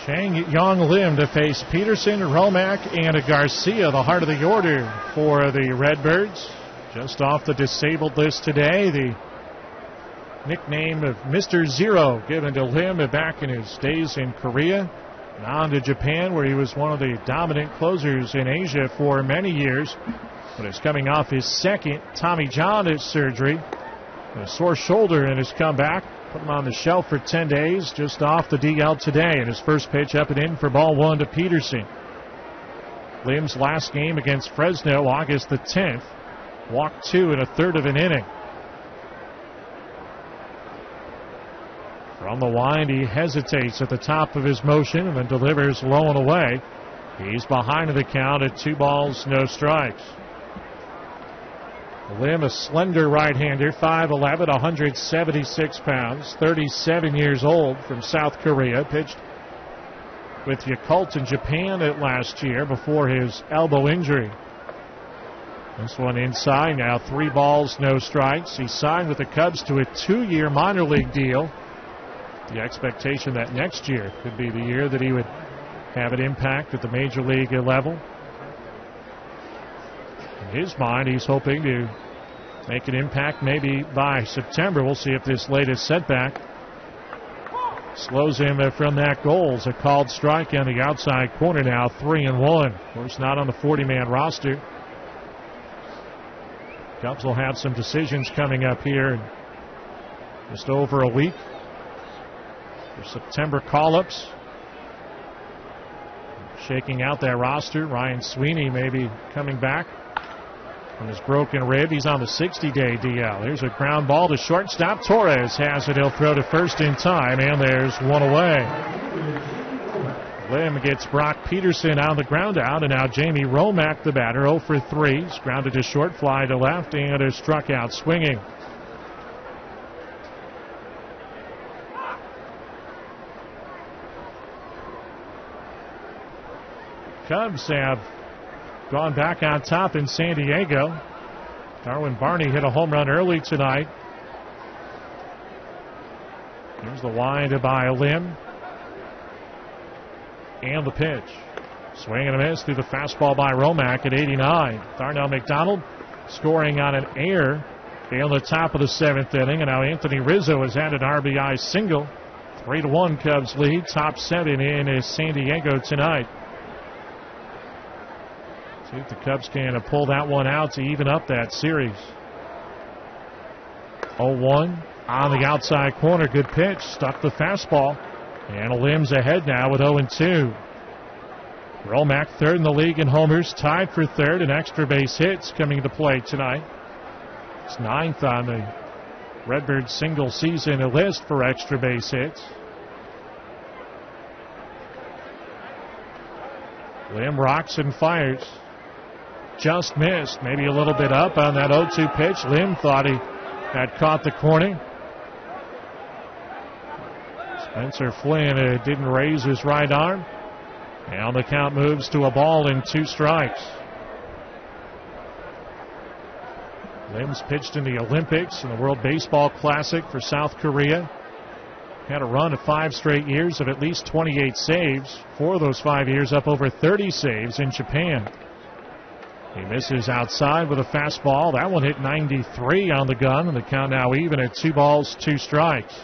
Chang-yong Lim to face Peterson, Romack, and Garcia, the heart of the order for the Redbirds. Just off the disabled list today, the nickname of Mr. Zero given to Lim back in his days in Korea. And on to Japan, where he was one of the dominant closers in Asia for many years. But is coming off his second Tommy John surgery. A sore shoulder in his comeback. Put him on the shelf for 10 days, just off the DL today. And his first pitch up and in for ball one to Peterson. Lim's last game against Fresno, August the 10th. Walked 2 in a third of an inning. From the wind, he hesitates at the top of his motion and then delivers low and away. He's behind the count at 2 balls, no strikes. Lim, a slender right-hander, 5'11", 176 pounds, 37 years old, from South Korea. Pitched with Yakult in Japan last year before his elbow injury. This one inside now, 3 balls, no strikes. He signed with the Cubs to a 2-year minor league deal. The expectation that next year could be the year that he would have an impact at the major league level. In his mind, he's hoping to make an impact maybe by September. We'll see if this latest setback slows him from that goal. It's a called strike on the outside corner now, 3-1. Of course, not on the 40-man roster. Cubs will have some decisions coming up here in just over a week for September call-ups. Shaking out that roster. Ryan Sweeney may be coming back from his broken rib. He's on the 60-day DL. There's a ground ball to shortstop. Torres has it. He'll throw to first in time, and there's one away. Lim gets Brock Peterson on the ground out, and now Jamie Romack, the batter, 0 for 3. He's grounded to short, fly to left, and is struck out swinging. Cubs have gone back on top in San Diego. Darwin Barney hit a home run early tonight. Here's the wind by Lim. And the pitch. Swing and a miss through the fastball by Romack at 89. Darnell McDonald scoring on an error in the top of the 7th inning. And now Anthony Rizzo has had an RBI single. 3-1 Cubs lead. Top 7 in San Diego tonight. See if the Cubs can pull that one out to even up that series. 0-1 on the outside corner. Good pitch. Stuck the fastball. And Lim's ahead now with 0-2. Romack third in the league in homers. Tied for third in extra base hits coming into play tonight. It's 9th on the Redbirds single season list for extra base hits. Lim rocks and fires. Just missed. Maybe a little bit up on that 0-2 pitch. Lim thought he had caught the corner. Spencer Flynn didn't raise his right arm. And the count moves to a ball and 2 strikes. Lim's pitched in the Olympics and the World Baseball Classic for South Korea. Had a run of 5 straight years of at least 28 saves. 4 of those 5 years up over 30 saves in Japan. He misses outside with a fastball. That one hit 93 on the gun, and the count now even at 2 balls, 2 strikes.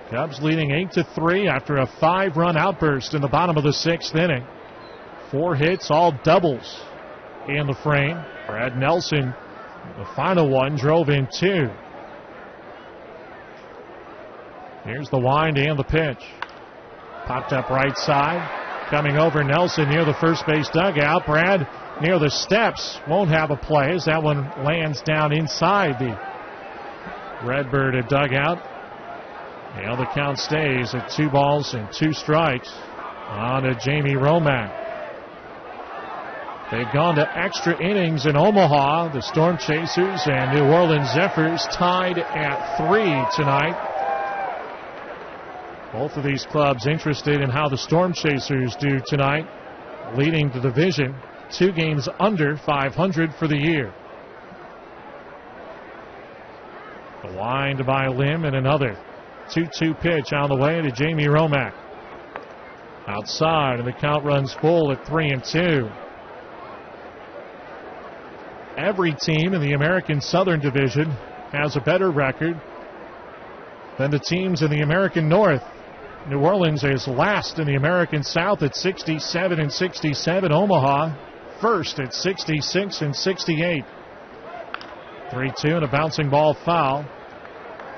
Cubs leading 8-3 after a 5-run outburst in the bottom of the 6th inning. 4 hits, all doubles in the frame. Brad Nelson, the final one, drove in 2. Here's the wind and the pitch. Popped up right side. Coming over Nelson near the first base dugout. Brad near the steps. Won't have a play as that one lands down inside the Redbird dugout. And the count stays at 2 balls and 2 strikes on to Jamie Romack. They've gone to extra innings in Omaha. The Storm Chasers and New Orleans Zephyrs tied at 3 tonight. Both of these clubs interested in how the Storm Chasers do tonight, leading the division 2 games under 500 for the year. The wind by Lim and another. 2-2 pitch on the way to Jamie Romack. Outside, and the count runs full at 3-2. Every team in the American Southern Division has a better record than the teams in the American North. New Orleans is last in the American South at 67-67. Omaha first at 66-68. 3-2 and a bouncing ball foul.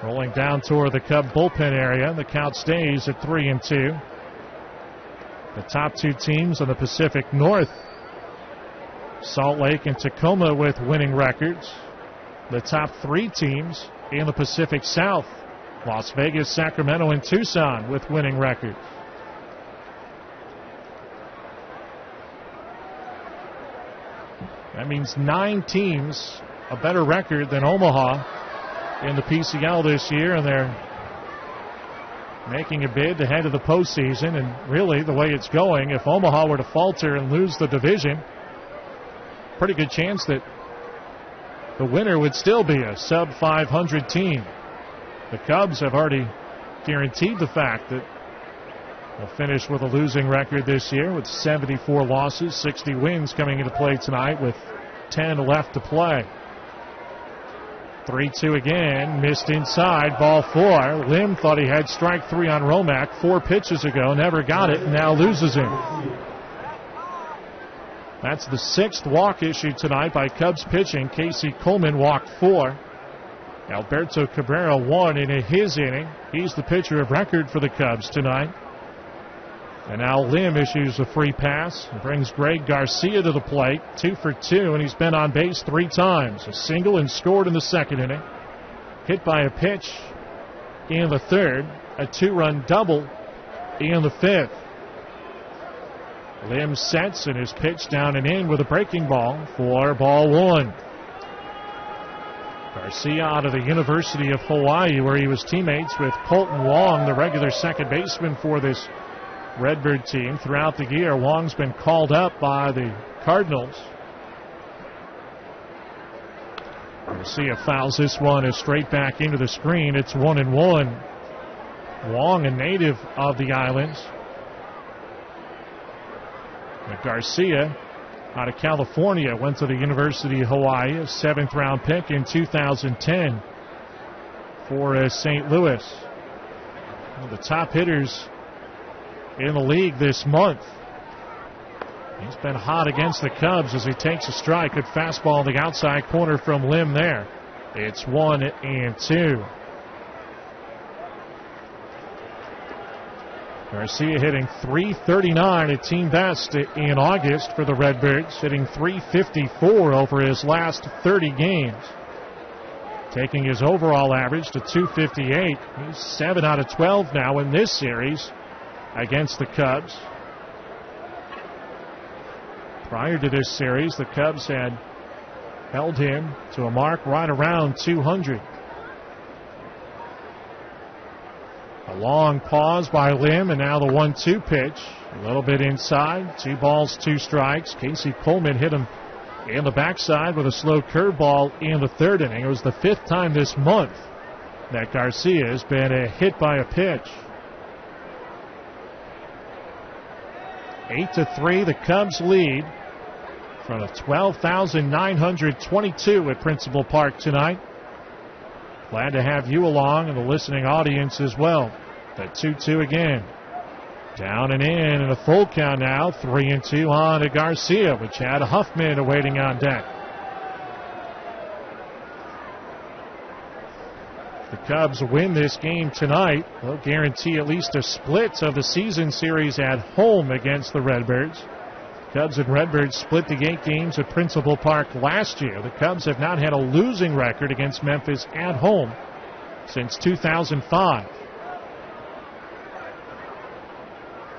Rolling down toward the Cub bullpen area. The count stays at 3-2. The top two teams in the Pacific North, Salt Lake and Tacoma, with winning records. The top three teams in the Pacific South, Las Vegas, Sacramento, and Tucson, with winning records. That means 9 teams a better record than Omaha in the PCL this year, and they're making a bid to head to the postseason. And really, the way it's going, if Omaha were to falter and lose the division, pretty good chance that the winner would still be a sub-500 team. The Cubs have already guaranteed the fact that they'll finish with a losing record this year, with 74 losses, 60 wins coming into play tonight with 10 left to play. 3-2 again, missed inside, ball 4. Lim thought he had strike 3 on Romack 4 pitches ago, never got it, and now loses him. That's the 6th walk issued tonight by Cubs pitching. Casey Coleman walked 4. Alberto Cabrera 1 in his inning. He's the pitcher of record for the Cubs tonight. And now Lim issues a free pass and brings Greg Garcia to the plate. 2 for 2, and he's been on base 3 times. A single and scored in the 2nd inning. Hit by a pitch in the 3rd. A 2-run double in the 5th. Lim sets and is pitched down and in with a breaking ball for ball 1. Garcia out of the University of Hawaii, where he was teammates with Colton Wong, the regular second baseman for this Redbird team throughout the year. Wong's been called up by the Cardinals. Garcia fouls this one straight back into the screen. It's 1-1. Wong, a native of the islands. And Garcia out of California, went to the University of Hawaii, a 7th round pick in 2010 for St. Louis. One of the top hitters in the league this month. He's been hot against the Cubs as he takes a strike. Good fastball in the outside corner from Lim there. It's 1-2. Garcia hitting .339, a team best in August for the Redbirds, hitting .354 over his last 30 games. Taking his overall average to .258. He's 7 out of 12 now in this series against the Cubs. Prior to this series, the Cubs had held him to a mark right around 200. A long pause by Lim, and now the 1-2 pitch. A little bit inside. 2 balls, 2 strikes. Casey Coleman hit him in the backside with a slow curveball in the 3rd inning. It was the 5th time this month that Garcia has been hit by a pitch. 8-3, the Cubs lead in front of 12,922 at Principal Park tonight. Glad to have you along and the listening audience as well. The 2-2 again. Down and in, and a full count now. 3-2 on to Garcia, which had Huffman awaiting on deck. The Cubs win this game tonight. They'll guarantee at least a split of the season series at home against the Redbirds. Cubs and Redbirds split the 8 games at Principal Park last year. The Cubs have not had a losing record against Memphis at home since 2005.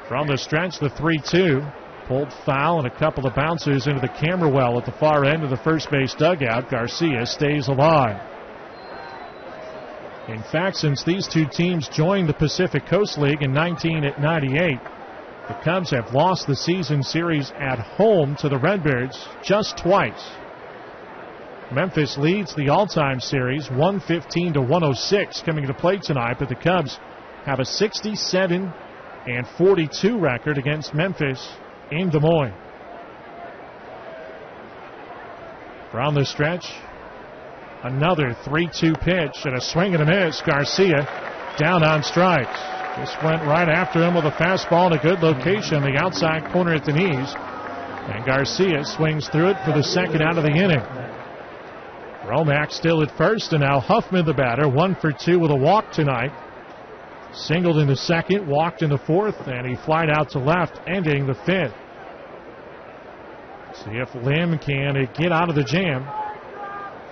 From the stretch, the 3-2. Pulled foul and a couple of bounces into the camera well at the far end of the first base dugout. Garcia stays alive. In fact, since these two teams joined the Pacific Coast League in 1998, the Cubs have lost the season series at home to the Redbirds just twice. Memphis leads the all-time series 115-106 coming to play tonight, but the Cubs have a 67-42 record against Memphis in Des Moines. From the stretch, another 3-2 pitch and a swing and a miss. Garcia down on strikes. This went right after him with a fastball in a good location, the outside corner at the knees. And Garcia swings through it for the second out of the inning. Romack still at first, and now Huffman the batter, 1 for 2 with a walk tonight. Singled in the second, walked in the fourth, and he flied out to left, ending the fifth. See if Lim can get out of the jam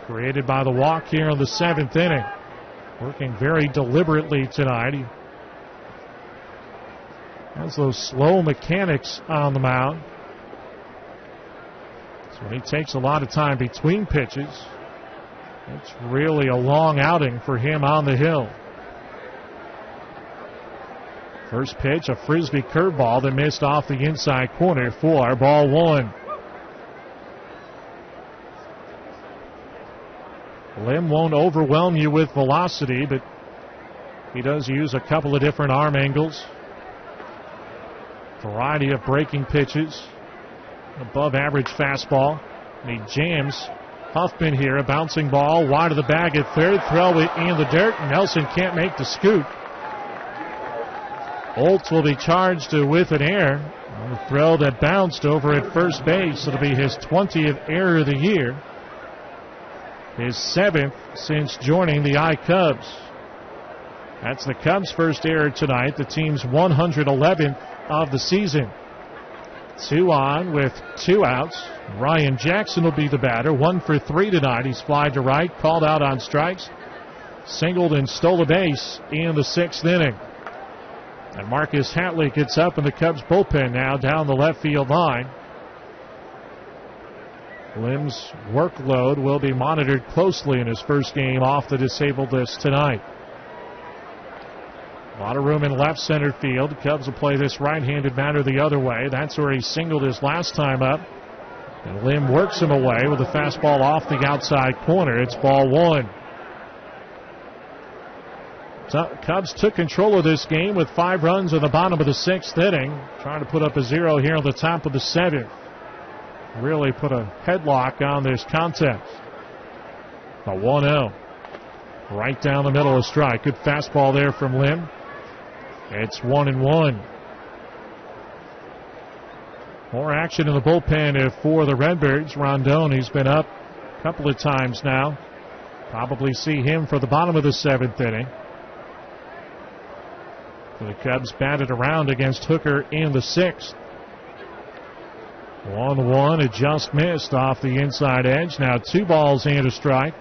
created by the walk here in the seventh inning. Working very deliberately tonight. He has those slow mechanics on the mound. So he takes a lot of time between pitches. It's really a long outing for him on the hill. First pitch, a frisbee curveball that missed off the inside corner for ball one. Lim won't overwhelm you with velocity, but he does use a couple of different arm angles. Variety of breaking pitches. Above average fastball. And he jams Huffman here. A bouncing ball wide of the bag at third. Throw it in the dirt. Nelson can't make the scoop. Oltz will be charged with an error on the throw that bounced over at first base. It'll be his 20th error of the year. His 7th since joining the I-Cubs. That's the Cubs' first error tonight, the team's 111th of the season. 2 on with 2 outs. Ryan Jackson will be the batter, 1 for 3 tonight. He's flied to right, called out on strikes, singled and stole a base in the 6th inning. And Marcus Hatley gets up in the Cubs bullpen now down the left field line. Lim's workload will be monitored closely in his first game off the disabled list tonight. A lot of room in left center field. The Cubs will play this right-handed batter the other way. That's where he singled his last time up. And Lim works him away with a fastball off the outside corner. It's ball one. Cubs took control of this game with 5 runs in the bottom of the 6th inning. Trying to put up a 0 here on the top of the 7th. Really put a headlock on this contest. A 1-0. Right down the middle of strike. Good fastball there from Lim. It's 1-1. More action in the bullpen for the Redbirds. Rondon, he's been up a couple of times now. Probably see him for the bottom of the 7th inning. The Cubs batted around against Hooker in the 6th. 1-1, it just missed off the inside edge. Now 2 balls and a strike.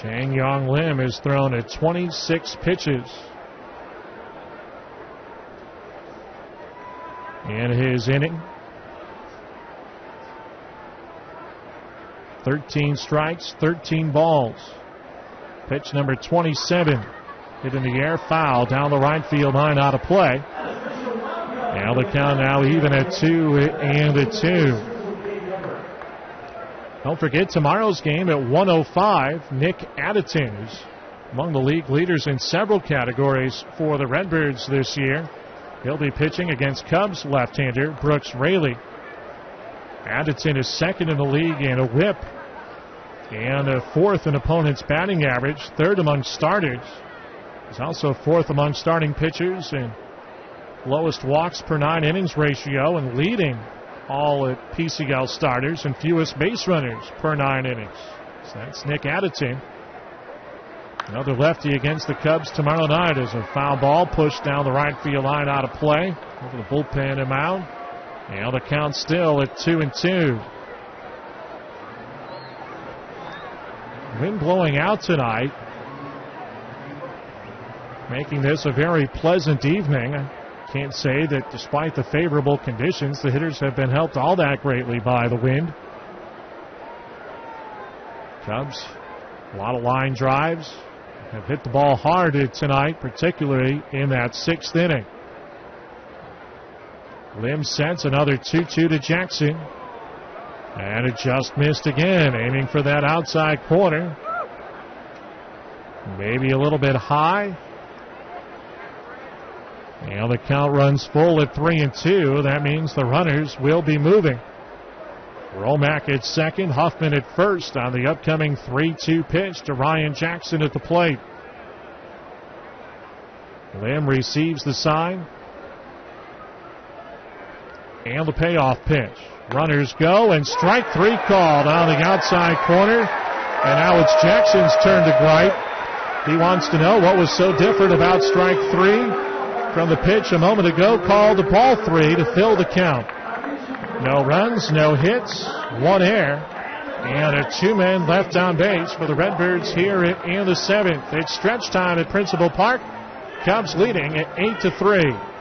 Chang-yong Lim has thrown at 26 pitches in his inning. 13 strikes, 13 balls. Pitch number 27. Hit in the air, foul down the right field line, out of play. Now the count now even at 2-2. Don't forget tomorrow's game at 1:05. Nick Addison is among the league leaders in several categories for the Redbirds this year. He'll be pitching against Cubs left-hander Brooks Raley. Addison is second in the league in a whip and 4th in opponent's batting average, 3rd among starters. He's also 4th among starting pitchers in lowest walks per 9 innings ratio and leading all at PCL starters and fewest base runners per 9 innings. So that's Nick Addison. Another lefty against the Cubs tomorrow night as a foul ball pushed down the right field line, out of play. Over the bullpen and mound. Now the count still at 2-2. Wind blowing out tonight, making this a very pleasant evening. I can't say that despite the favorable conditions, the hitters have been helped all that greatly by the wind. Cubs, a lot of line drives, have hit the ball hard tonight, particularly in that 6th inning. Lim sends another 2-2 to Jackson. And it just missed again, aiming for that outside corner. Maybe a little bit high. And the count runs full at 3-2. That means the runners will be moving. Romack at second, Huffman at first on the upcoming 3-2 pitch to Ryan Jackson at the plate. Lim receives the sign. And the payoff pitch. Runners go, and strike three called on the outside corner. And now it's Jackson's turn to gripe. He wants to know what was so different about strike three from the pitch a moment ago, called the ball three to fill the count. No runs, no hits, one error, and a two-man left on base for the Redbirds here in the seventh. It's stretch time at Principal Park. Cubs leading at 8-3.